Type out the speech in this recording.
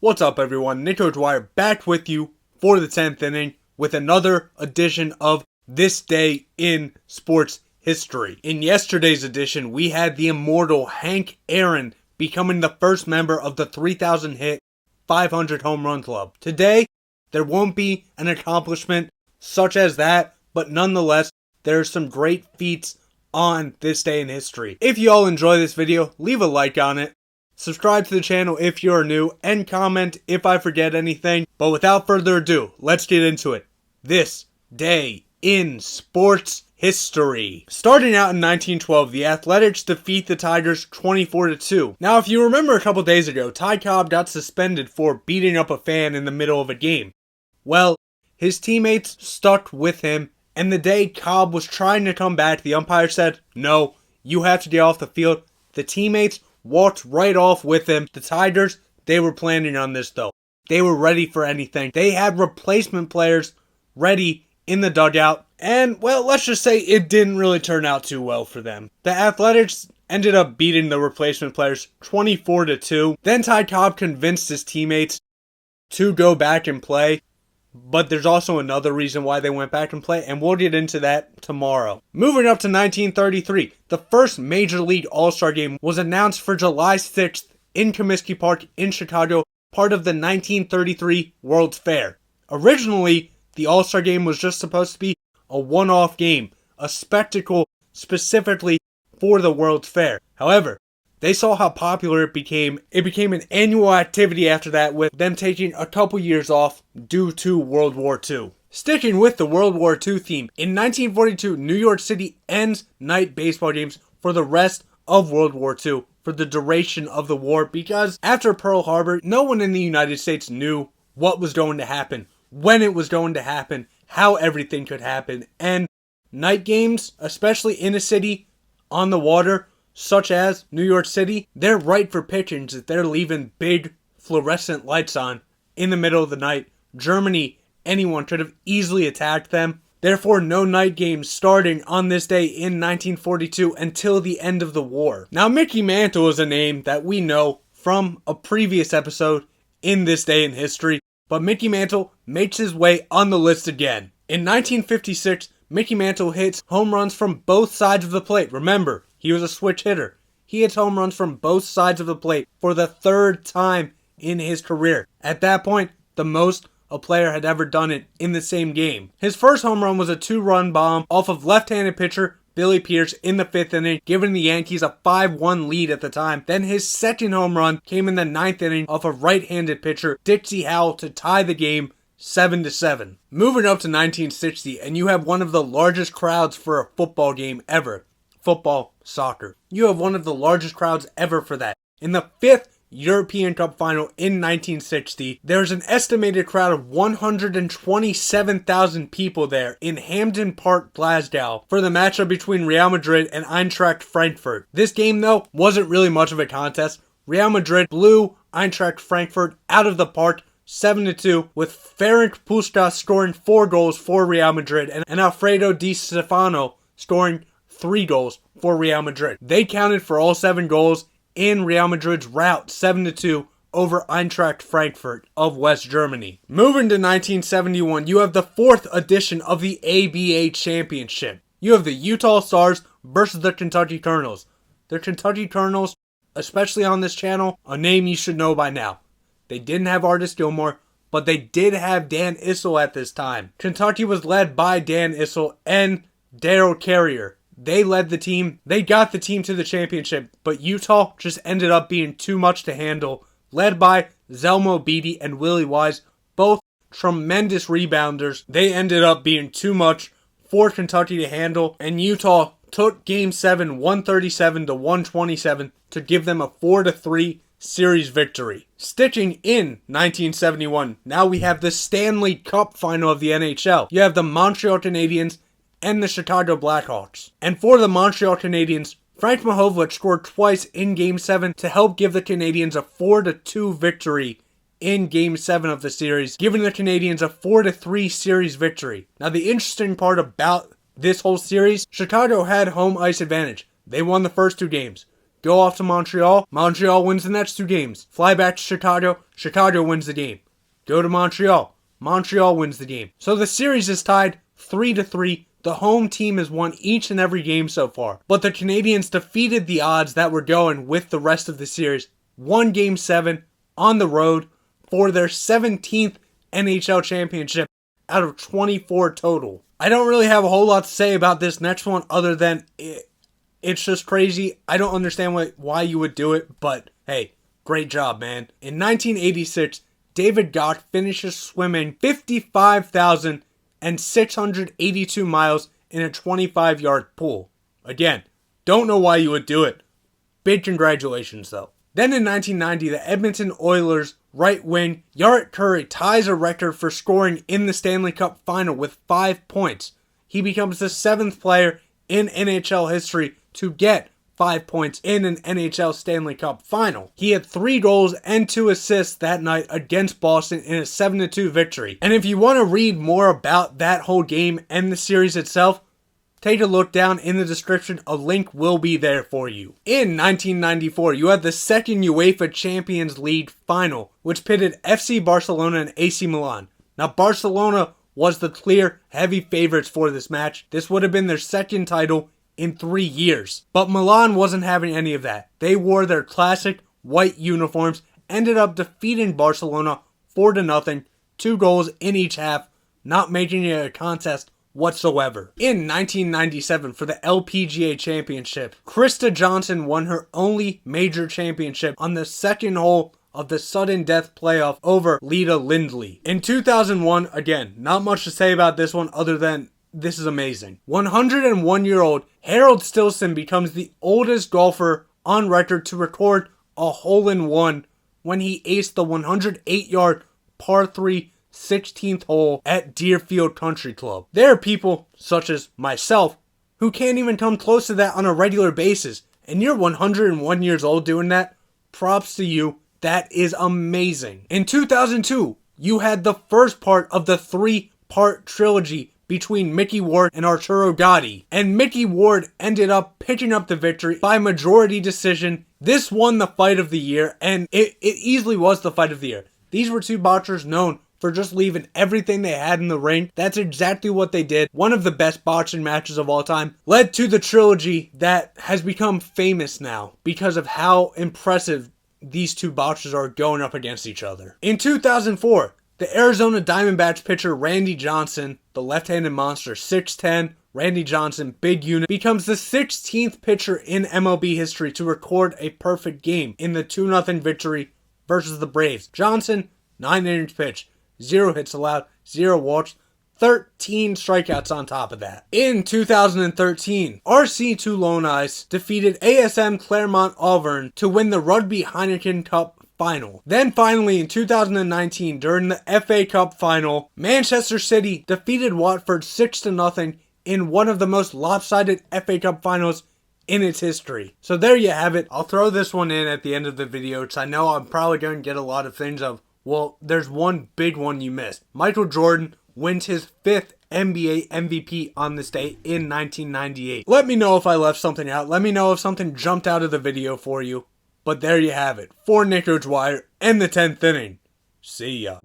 What's up, everyone? Nico Dwyer back with you for the 10th inning with another edition of This Day in Sports History. In yesterday's edition, we had the immortal Hank Aaron becoming the first member of the 3,000 hit, 500 home run club. Today, there won't be an accomplishment such as that, but nonetheless, there are some great feats on this day in history. If you all enjoy this video, leave a like on it. Subscribe to the channel if you're new, and comment if I forget anything. But without further ado, let's get into it. This day in sports history. Starting out in 1912, the Athletics defeat the Tigers 24-2. Now, if you remember a couple days ago, Ty Cobb got suspended for beating up a fan in the middle of a game. Well, his teammates stuck with him, and the day Cobb was trying to come back, the umpire said, "No, you have to get off the field." The teammates walked right off with him. The Tigers, they were planning on this though. They were ready for anything. They had replacement players ready in the dugout. And, well, let's just say it didn't really turn out too well for them. The Athletics ended up beating the replacement players 24-2. Then Ty Cobb convinced his teammates to go back and play. But there's also another reason why they went back and play, and we'll get into that tomorrow. Moving up to 1933, the first Major League All-Star Game was announced for July 6th in Comiskey Park in Chicago, part of the 1933 World's Fair. Originally, the All-Star Game was just supposed to be a one-off game, a spectacle specifically for the World's Fair. However, they saw how popular it became. It became an annual activity after that, with them taking a couple years off due to World War II. Sticking with the World War II theme, in 1942, New York City ends night baseball games for the rest of World War II for the duration of the war, because after Pearl Harbor, no one in the United States knew what was going to happen, when it was going to happen, how everything could happen, and night games, especially in a city on the water, such as New York City, they're right for pickings if they're leaving big fluorescent lights on in the middle of the night. Germany, anyone could have easily attacked them. Therefore, no night games starting on this day in 1942 until the end of the war. Now, Mickey Mantle is a name that we know from a previous episode in This Day in History, but Mickey Mantle makes his way on the list again. In 1956, Mickey Mantle hits home runs from both sides of the plate. Remember, he was a switch hitter. He hits home runs from both sides of the plate for the third time in his career. At that point, the most a player had ever done it in the same game. His first home run was a 2-run bomb off of left-handed pitcher Billy Pierce in the 5th inning, giving the Yankees a 5-1 lead at the time. Then his second home run came in the 9th inning off of right-handed pitcher Dixie Howell to tie the game 7-7. Moving up to 1960, and you have one of the largest crowds for a football game ever. Football, soccer. You have one of the largest crowds ever for that. In the 5th European Cup final in 1960, there's an estimated crowd of 127,000 people there in Hampden Park, Glasgow, for the matchup between Real Madrid and Eintracht Frankfurt. This game, though, wasn't really much of a contest. Real Madrid blew Eintracht Frankfurt out of the park 7-2, with Ferenc Puskás scoring 4 goals for Real Madrid and Alfredo Di Stefano scoring 3 goals for Real Madrid. They counted for all 7 goals in Real Madrid's rout 7-2 over Eintracht Frankfurt of West Germany. Moving to 1971, you have the 4th edition of the ABA Championship. You have the Utah Stars versus the Kentucky Colonels. The Kentucky Colonels, especially on this channel, a name you should know by now. They didn't have Artis Gilmore, but they did have Dan Issel at this time. Kentucky was led by Dan Issel and Darryl Carrier. They led the team. They got the team to the championship, but Utah just ended up being too much to handle. Led by Zelmo Beatty and Willie Wise, both tremendous rebounders. They ended up being too much for Kentucky to handle, and Utah took Game 7 137-127 to give them a 4-3 series victory. Sticking in 1971, now we have the Stanley Cup final of the NHL. You have the Montreal Canadiens and the Chicago Blackhawks. And for the Montreal Canadiens, Frank Mahovlich scored twice in Game 7 to help give the Canadiens a 4-2 victory in Game 7 of the series, giving the Canadiens a 4-3 series victory. Now, the interesting part about this whole series, Chicago had home ice advantage. They won the first 2 games. Go off to Montreal. Montreal wins the next 2 games. Fly back to Chicago. Chicago wins the game. Go to Montreal. Montreal wins the game. So the series is tied 3-3. The home team has won each and every game so far. But the Canadiens defeated the odds that were going with the rest of the series. Won Game 7 on the road for their 17th NHL championship out of 24 total. I don't really have a whole lot to say about this next one other than it's just crazy. I don't understand why you would do it, but hey, great job, man. In 1986, David Gach finishes swimming 55,682 miles in a 25-yard pool. Again, don't know why you would do it. Big congratulations, though. Then in 1990, the Edmonton Oilers right wing Jari Kurri ties a record for scoring in the Stanley Cup final with 5 points. He becomes the 7th player in NHL history to get 5 points in an NHL Stanley Cup final. He had 3 goals and 2 assists that night against Boston in a 7-2 victory. And if you want to read more about that whole game and the series itself, take a look down in the description. A link will be there for you. In 1994, you had the second UEFA Champions League final, which pitted FC Barcelona and AC Milan. Now, Barcelona was the clear heavy favorites for this match. This would have been their second title in 3 years. But Milan wasn't having any of that. They wore their classic white uniforms, ended up defeating Barcelona 4-0, 2 goals in each half, not making it a contest whatsoever. In 1997, for the LPGA Championship, Krista Johnson won her only major championship on the second hole of the sudden death playoff over Lita Lindley. In 2001, again, not much to say about this one other than this is amazing. 101-year-old Harold Stilson becomes the oldest golfer on record to record a hole-in-one when he aced the 108-yard par 3 16th hole at Deerfield Country Club. There are people, such as myself, who can't even come close to that on a regular basis. And you're 101 years old doing that? Props to you. That is amazing. In 2002, you had the first part of the 3-part trilogy between Mickey Ward and Arturo Gatti. And Mickey Ward ended up picking up the victory by majority decision. This won the fight of the year, and it easily was the fight of the year. These were 2 boxers known for just leaving everything they had in the ring. That's exactly what they did. One of the best boxing matches of all time. Led to the trilogy that has become famous now because of how impressive these 2 boxers are going up against each other. In 2004, the Arizona Diamondbacks pitcher Randy Johnson, the left-handed monster, 6'10", Randy Johnson, big unit, becomes the 16th pitcher in MLB history to record a perfect game in the 2-0 victory versus the Braves. Johnson, 9 innings pitched, 0 hits allowed, 0 walks, 13 strikeouts on top of that. In 2013, RC Toulon Ice defeated ASM Claremont Auvergne to win the Rugby Heineken Cup final. Then finally in 2019, during the FA Cup final, Manchester City defeated Watford 6-0 in one of the most lopsided FA Cup finals in its history. So there you have it. I'll throw this one in at the end of the video because I know I'm probably going to get a lot of things of, well, there's one big one you missed. Michael Jordan wins his 5th NBA MVP on this day in 1998. Let me know if I left something out. Let me know if something jumped out of the video for you. But there you have it. For Nick O'Dwyer and the 10th inning. See ya.